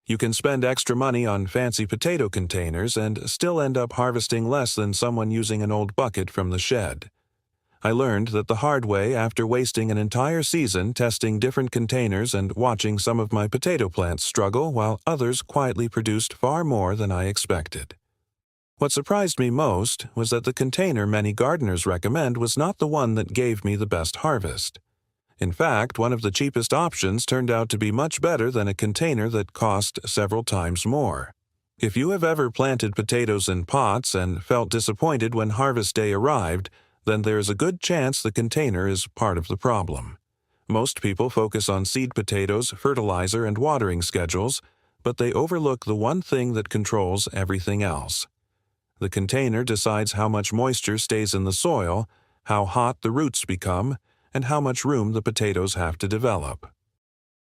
You can spend extra money on fancy potato containers and still end up harvesting less than someone using an old bucket from the shed. I learned that the hard way after wasting an entire season testing different containers and watching some of my potato plants struggle while others quietly produced far more than I expected. What surprised me most was that the container many gardeners recommend was not the one that gave me the best harvest. In fact, one of the cheapest options turned out to be much better than a container that cost several times more. If you have ever planted potatoes in pots and felt disappointed when harvest day arrived, then there is a good chance the container is part of the problem. Most people focus on seed potatoes, fertilizer, and watering schedules, but they overlook the one thing that controls everything else. The container decides how much moisture stays in the soil, how hot the roots become, and how much room the potatoes have to develop.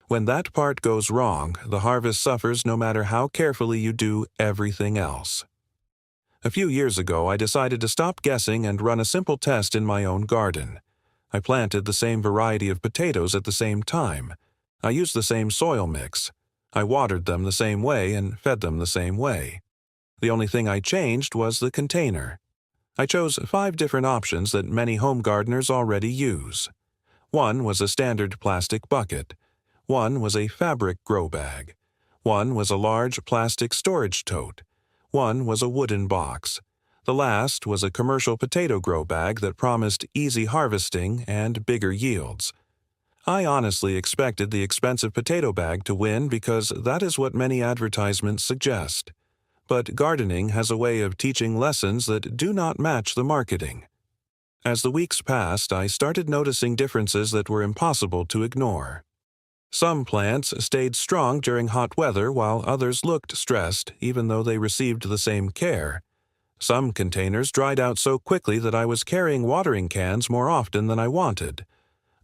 When that part goes wrong, the harvest suffers no matter how carefully you do everything else. A few years ago, I decided to stop guessing and run a simple test in my own garden. I planted the same variety of potatoes at the same time. I used the same soil mix. I watered them the same way and fed them the same way. The only thing I changed was the container. I chose 5 different options that many home gardeners already use. One was a standard plastic bucket. One was a fabric grow bag. One was a large plastic storage tote. One was a wooden box. The last was a commercial potato grow bag that promised easy harvesting and bigger yields. I honestly expected the expensive potato bag to win because that is what many advertisements suggest. But gardening has a way of teaching lessons that do not match the marketing. As the weeks passed, I started noticing differences that were impossible to ignore. Some plants stayed strong during hot weather while others looked stressed even though they received the same care. Some containers dried out so quickly that I was carrying watering cans more often than I wanted.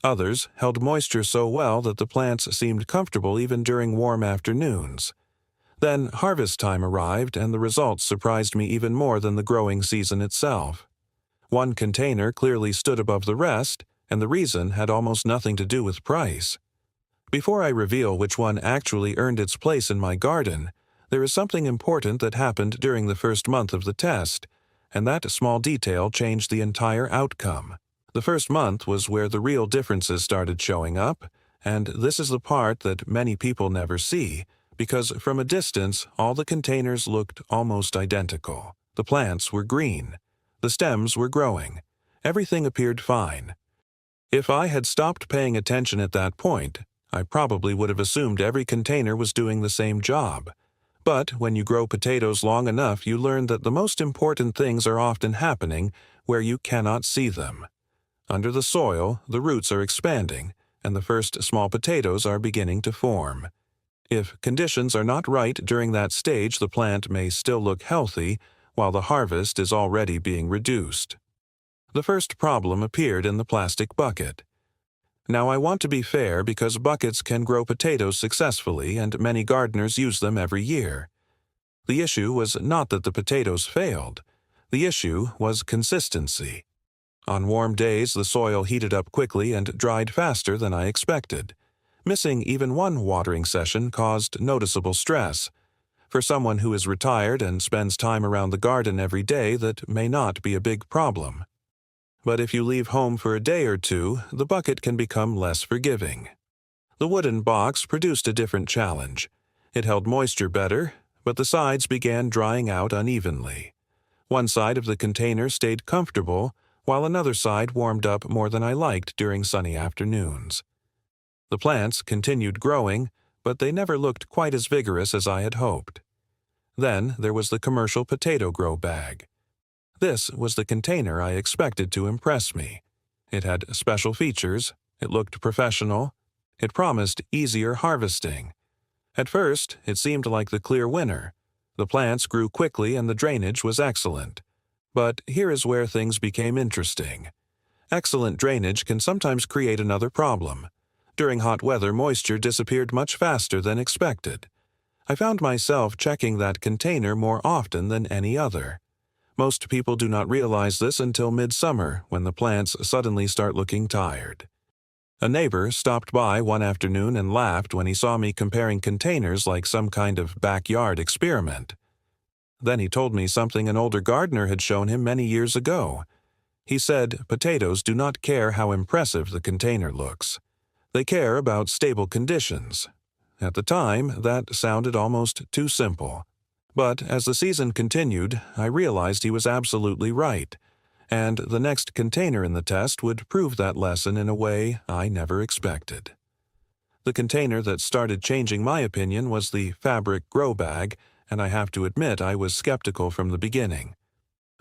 Others held moisture so well that the plants seemed comfortable even during warm afternoons. Then harvest time arrived and the results surprised me even more than the growing season itself. One container clearly stood above the rest, and the reason had almost nothing to do with price. Before I reveal which one actually earned its place in my garden, there is something important that happened during the first month of the test, and that small detail changed the entire outcome. The first month was where the real differences started showing up, and this is the part that many people never see, because from a distance all the containers looked almost identical. The plants were green. The stems were growing. Everything appeared fine. If I had stopped paying attention at that point, I probably would have assumed every container was doing the same job. But when you grow potatoes long enough, you learn that the most important things are often happening where you cannot see them. Under the soil, the roots are expanding, and the first small potatoes are beginning to form. If conditions are not right during that stage, the plant may still look healthy, while the harvest is already being reduced. The first problem appeared in the plastic bucket. Now I want to be fair because buckets can grow potatoes successfully and many gardeners use them every year. The issue was not that the potatoes failed. The issue was consistency. On warm days, the soil heated up quickly and dried faster than I expected. Missing even one watering session caused noticeable stress. For someone who is retired and spends time around the garden every day, that may not be a big problem. But if you leave home for a day or two, the bucket can become less forgiving. The wooden box produced a different challenge. It held moisture better, but the sides began drying out unevenly. One side of the container stayed comfortable, while another side warmed up more than I liked during sunny afternoons. The plants continued growing, but they never looked quite as vigorous as I had hoped. Then there was the commercial potato grow bag. This was the container I expected to impress me. It had special features, it looked professional, it promised easier harvesting. At first, it seemed like the clear winner. The plants grew quickly and the drainage was excellent. But here is where things became interesting. Excellent drainage can sometimes create another problem. During hot weather, moisture disappeared much faster than expected. I found myself checking that container more often than any other. Most people do not realize this until midsummer, when the plants suddenly start looking tired. A neighbor stopped by one afternoon and laughed when he saw me comparing containers like some kind of backyard experiment. Then he told me something an older gardener had shown him many years ago. He said potatoes do not care how impressive the container looks. They care about stable conditions. At the time, that sounded almost too simple. But as the season continued, I realized he was absolutely right, and the next container in the test would prove that lesson in a way I never expected. The container that started changing my opinion was the fabric grow bag, and I have to admit I was skeptical from the beginning.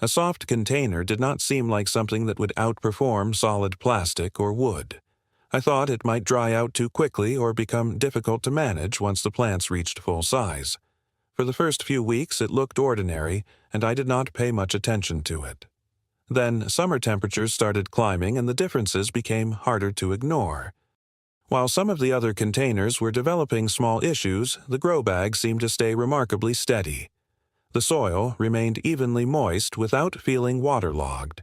A soft container did not seem like something that would outperform solid plastic or wood. I thought it might dry out too quickly or become difficult to manage once the plants reached full size. For the first few weeks it looked ordinary, and I did not pay much attention to it. Then summer temperatures started climbing and the differences became harder to ignore. While some of the other containers were developing small issues, the grow bag seemed to stay remarkably steady. The soil remained evenly moist without feeling waterlogged.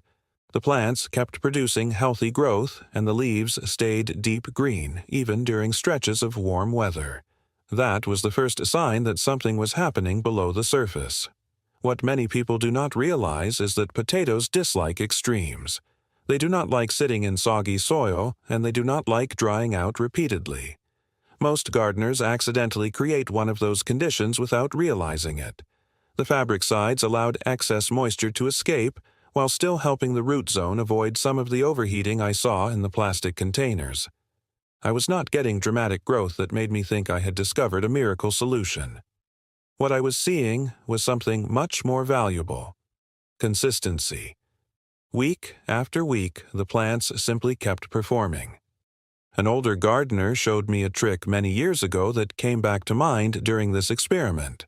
The plants kept producing healthy growth, and the leaves stayed deep green, even during stretches of warm weather. That was the first sign that something was happening below the surface. What many people do not realize is that potatoes dislike extremes. They do not like sitting in soggy soil, and they do not like drying out repeatedly. Most gardeners accidentally create one of those conditions without realizing it. The fabric sides allowed excess moisture to escape, while still helping the root zone avoid some of the overheating I saw in the plastic containers. I was not getting dramatic growth that made me think I had discovered a miracle solution. What I was seeing was something much more valuable: consistency. Week after week, the plants simply kept performing. An older gardener showed me a trick many years ago that came back to mind during this experiment.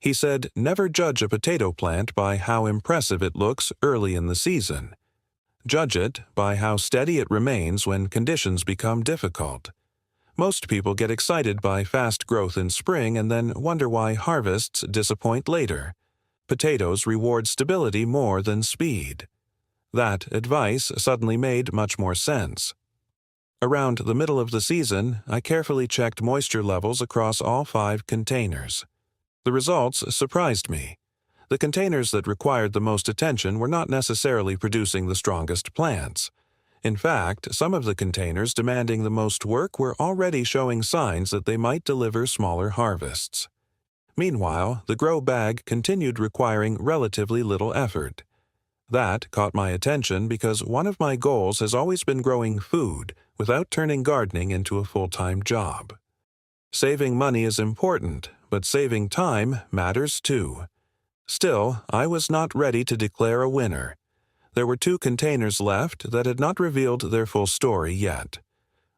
He said, never judge a potato plant by how impressive it looks early in the season. Judge it by how steady it remains when conditions become difficult. Most people get excited by fast growth in spring and then wonder why harvests disappoint later. Potatoes reward stability more than speed. That advice suddenly made much more sense. Around the middle of the season, I carefully checked moisture levels across all 5 containers. The results surprised me. The containers that required the most attention were not necessarily producing the strongest plants. In fact, some of the containers demanding the most work were already showing signs that they might deliver smaller harvests. Meanwhile, the grow bag continued requiring relatively little effort. That caught my attention because one of my goals has always been growing food without turning gardening into a full-time job. Saving money is important, but saving time matters too. Still, I was not ready to declare a winner. There were 2 containers left that had not revealed their full story yet.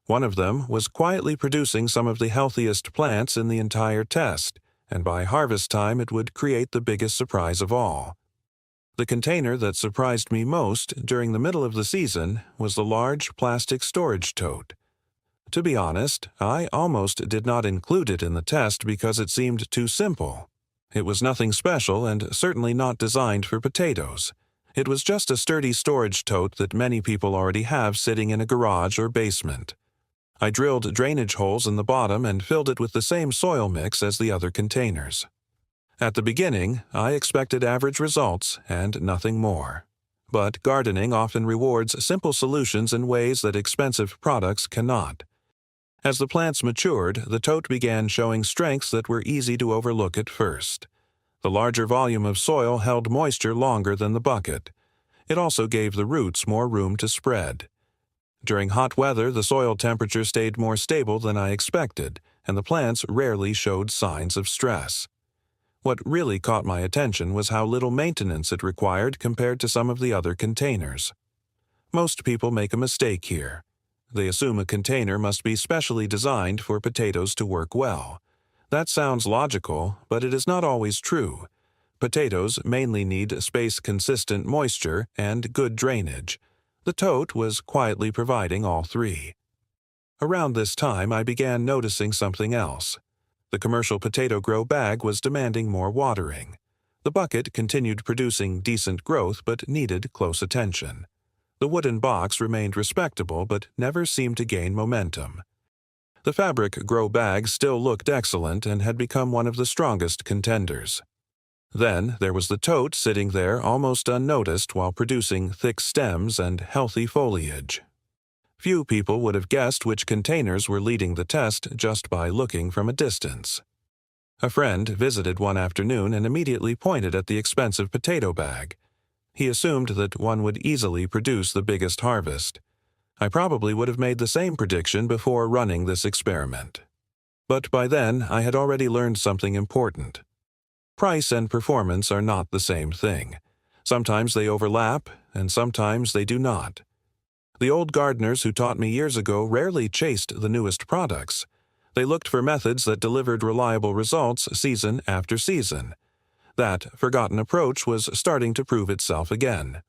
One of them was quietly producing some of the healthiest plants in the entire test, and by harvest time it would create the biggest surprise of all. The container that surprised me most during the middle of the season was the large plastic storage tote. To be honest, I almost did not include it in the test because it seemed too simple. It was nothing special and certainly not designed for potatoes. It was just a sturdy storage tote that many people already have sitting in a garage or basement. I drilled drainage holes in the bottom and filled it with the same soil mix as the other containers. At the beginning, I expected average results and nothing more. But gardening often rewards simple solutions in ways that expensive products cannot. As the plants matured, the tote began showing strengths that were easy to overlook at first. The larger volume of soil held moisture longer than the bucket. It also gave the roots more room to spread. During hot weather, the soil temperature stayed more stable than I expected, and the plants rarely showed signs of stress. What really caught my attention was how little maintenance it required compared to some of the other containers. Most people make a mistake here. They assume a container must be specially designed for potatoes to work well. That sounds logical, but it is not always true. Potatoes mainly need space-consistent moisture and good drainage. The tote was quietly providing all 3. Around this time, I began noticing something else. The commercial potato grow bag was demanding more watering. The bucket continued producing decent growth but needed close attention. The wooden box remained respectable but never seemed to gain momentum. The fabric grow bag still looked excellent and had become one of the strongest contenders. Then there was the tote sitting there almost unnoticed while producing thick stems and healthy foliage. Few people would have guessed which containers were leading the test just by looking from a distance. A friend visited one afternoon and immediately pointed at the expensive potato bag. He assumed that one would easily produce the biggest harvest. I probably would have made the same prediction before running this experiment. But by then, I had already learned something important. Price and performance are not the same thing. Sometimes they overlap, and sometimes they do not. The old gardeners who taught me years ago rarely chased the newest products. They looked for methods that delivered reliable results season after season. That forgotten approach was starting to prove itself again.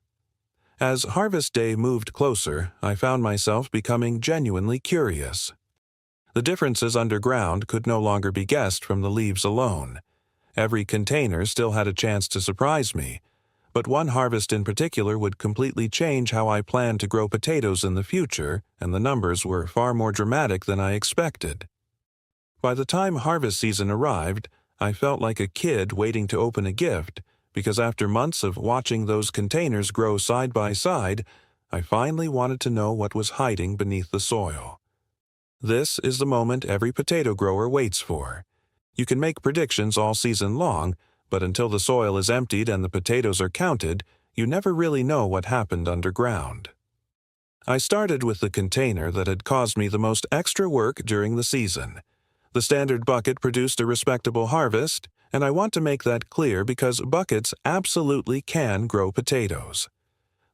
As harvest day moved closer, I found myself becoming genuinely curious. The differences underground could no longer be guessed from the leaves alone. Every container still had a chance to surprise me, but one harvest in particular would completely change how I planned to grow potatoes in the future, and the numbers were far more dramatic than I expected. By the time harvest season arrived, I felt like a kid waiting to open a gift, because after months of watching those containers grow side by side, I finally wanted to know what was hiding beneath the soil. This is the moment every potato grower waits for. You can make predictions all season long, but until the soil is emptied and the potatoes are counted, you never really know what happened underground. I started with the container that had caused me the most extra work during the season. The standard bucket produced a respectable harvest, and I want to make that clear because buckets absolutely can grow potatoes.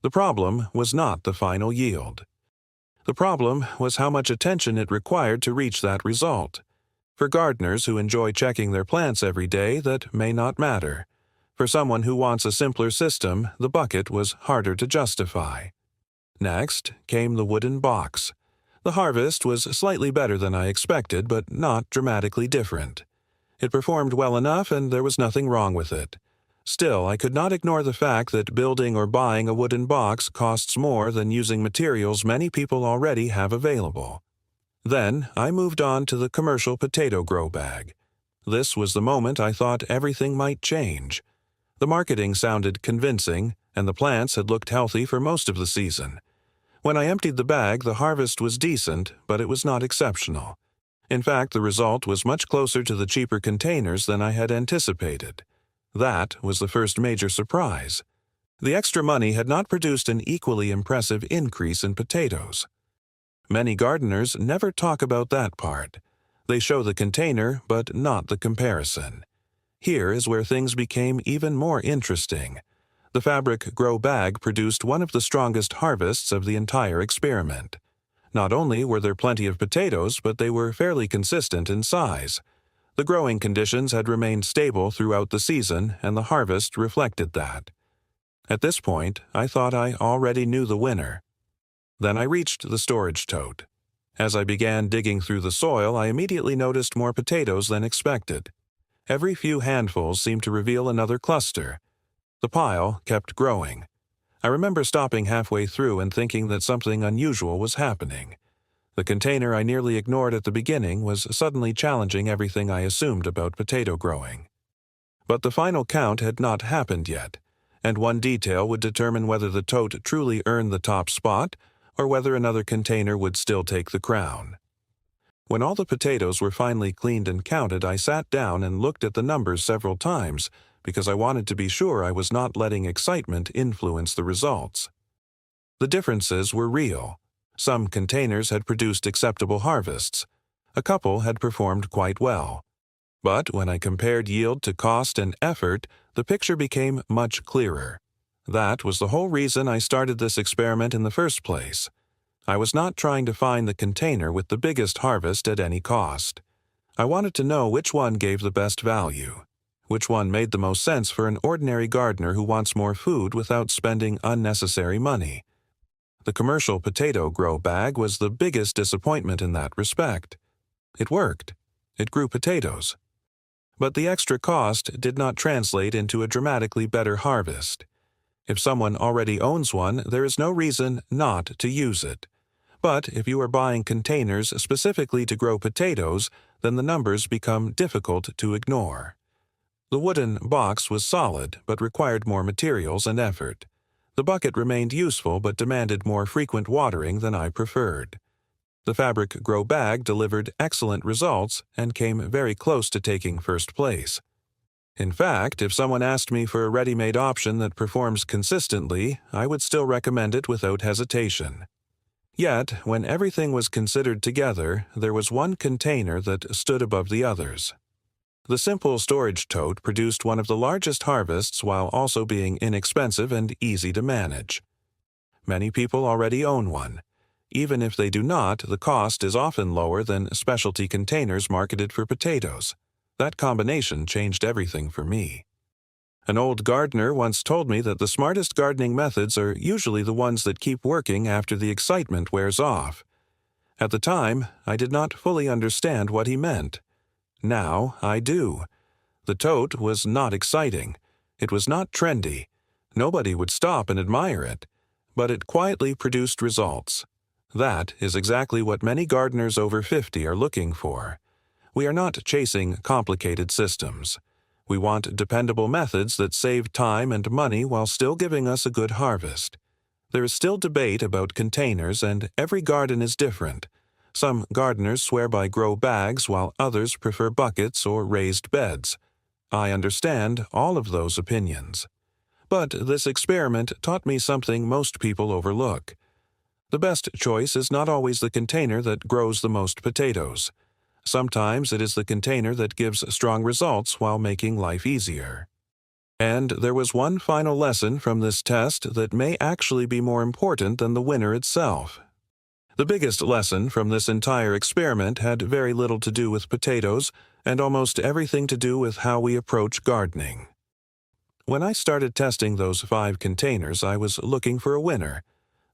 The problem was not the final yield. The problem was how much attention it required to reach that result. For gardeners who enjoy checking their plants every day, that may not matter. For someone who wants a simpler system, the bucket was harder to justify. Next came the wooden box. The harvest was slightly better than I expected, but not dramatically different. It performed well enough and there was nothing wrong with it. Still, I could not ignore the fact that building or buying a wooden box costs more than using materials many people already have available. Then I moved on to the commercial potato grow bag. This was the moment I thought everything might change. The marketing sounded convincing, and the plants had looked healthy for most of the season. When I emptied the bag, the harvest was decent, but it was not exceptional. In fact, the result was much closer to the cheaper containers than I had anticipated. That was the first major surprise. The extra money had not produced an equally impressive increase in potatoes. Many gardeners never talk about that part. They show the container, but not the comparison. Here is where things became even more interesting. The fabric grow bag produced one of the strongest harvests of the entire experiment. Not only were there plenty of potatoes, but they were fairly consistent in size. The growing conditions had remained stable throughout the season, and the harvest reflected that. At this point, I thought I already knew the winner. Then I reached the storage tote. As I began digging through the soil, I immediately noticed more potatoes than expected. Every few handfuls seemed to reveal another cluster. The pile kept growing. I remember stopping halfway through and thinking that something unusual was happening. The container I nearly ignored at the beginning was suddenly challenging everything I assumed about potato growing. But the final count had not happened yet, and one detail would determine whether the tote truly earned the top spot or whether another container would still take the crown. When all the potatoes were finally cleaned and counted, I sat down and looked at the numbers several times because I wanted to be sure I was not letting excitement influence the results. The differences were real. Some containers had produced acceptable harvests. A couple had performed quite well. But when I compared yield to cost and effort, the picture became much clearer. That was the whole reason I started this experiment in the first place. I was not trying to find the container with the biggest harvest at any cost. I wanted to know which one gave the best value, which one made the most sense for an ordinary gardener who wants more food without spending unnecessary money. The commercial potato grow bag was the biggest disappointment in that respect. It worked. It grew potatoes. But the extra cost did not translate into a dramatically better harvest. If someone already owns one, there is no reason not to use it. But if you are buying containers specifically to grow potatoes, then the numbers become difficult to ignore. The wooden box was solid, but required more materials and effort. The bucket remained useful but demanded more frequent watering than I preferred. The fabric grow bag delivered excellent results and came very close to taking first place. In fact, if someone asked me for a ready-made option that performs consistently, I would still recommend it without hesitation. Yet, when everything was considered together, there was one container that stood above the others. The simple storage tote produced one of the largest harvests while also being inexpensive and easy to manage. Many people already own one. Even if they do not, the cost is often lower than specialty containers marketed for potatoes. That combination changed everything for me. An old gardener once told me that the smartest gardening methods are usually the ones that keep working after the excitement wears off. At the time, I did not fully understand what he meant. Now I do. The tote was not exciting. It was not trendy. Nobody would stop and admire it. But it quietly produced results. That is exactly what many gardeners over 50 are looking for. We are not chasing complicated systems. We want dependable methods that save time and money while still giving us a good harvest. There is still debate about containers, and every garden is different. Some gardeners swear by grow bags while others prefer buckets or raised beds. I understand all of those opinions. But this experiment taught me something most people overlook. The best choice is not always the container that grows the most potatoes. Sometimes it is the container that gives strong results while making life easier. And there was one final lesson from this test that may actually be more important than the winner itself. The biggest lesson from this entire experiment had very little to do with potatoes and almost everything to do with how we approach gardening. When I started testing those 5 containers, I was looking for a winner.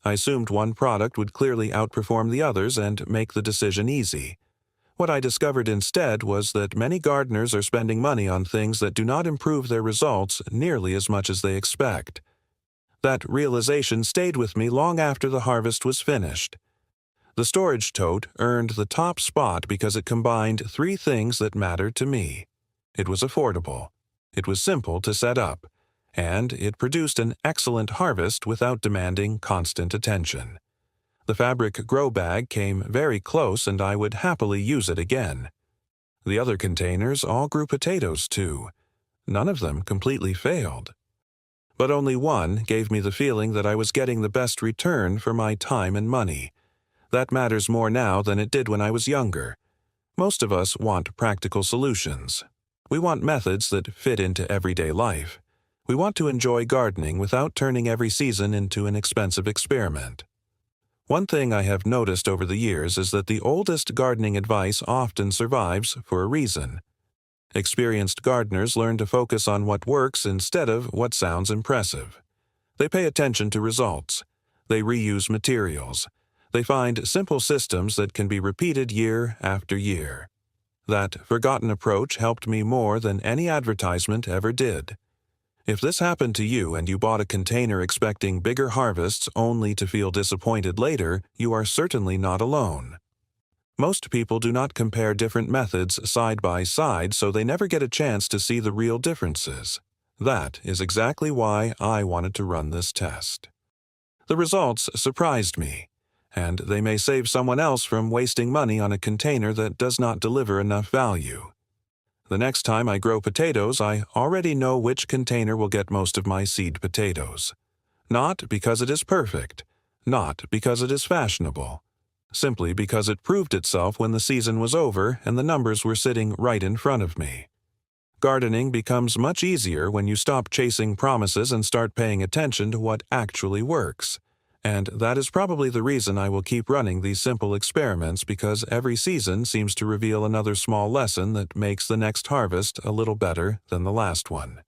I assumed one product would clearly outperform the others and make the decision easy. What I discovered instead was that many gardeners are spending money on things that do not improve their results nearly as much as they expect. That realization stayed with me long after the harvest was finished. The storage tote earned the top spot because it combined 3 things that mattered to me. It was affordable, it was simple to set up, and it produced an excellent harvest without demanding constant attention. The fabric grow bag came very close, and I would happily use it again. The other containers all grew potatoes too. None of them completely failed. But only one gave me the feeling that I was getting the best return for my time and money. That matters more now than it did when I was younger. Most of us want practical solutions. We want methods that fit into everyday life. We want to enjoy gardening without turning every season into an expensive experiment. One thing I have noticed over the years is that the oldest gardening advice often survives for a reason. Experienced gardeners learn to focus on what works instead of what sounds impressive. They pay attention to results. They reuse materials. They find simple systems that can be repeated year after year. That forgotten approach helped me more than any advertisement ever did. If this happened to you and you bought a container expecting bigger harvests only to feel disappointed later, you are certainly not alone. Most people do not compare different methods side by side, so they never get a chance to see the real differences. That is exactly why I wanted to run this test. The results surprised me, and they may save someone else from wasting money on a container that does not deliver enough value. The next time I grow potatoes, I already know which container will get most of my seed potatoes. Not because it is perfect, not because it is fashionable, simply because it proved itself when the season was over and the numbers were sitting right in front of me. Gardening becomes much easier when you stop chasing promises and start paying attention to what actually works. And that is probably the reason I will keep running these simple experiments, because every season seems to reveal another small lesson that makes the next harvest a little better than the last one.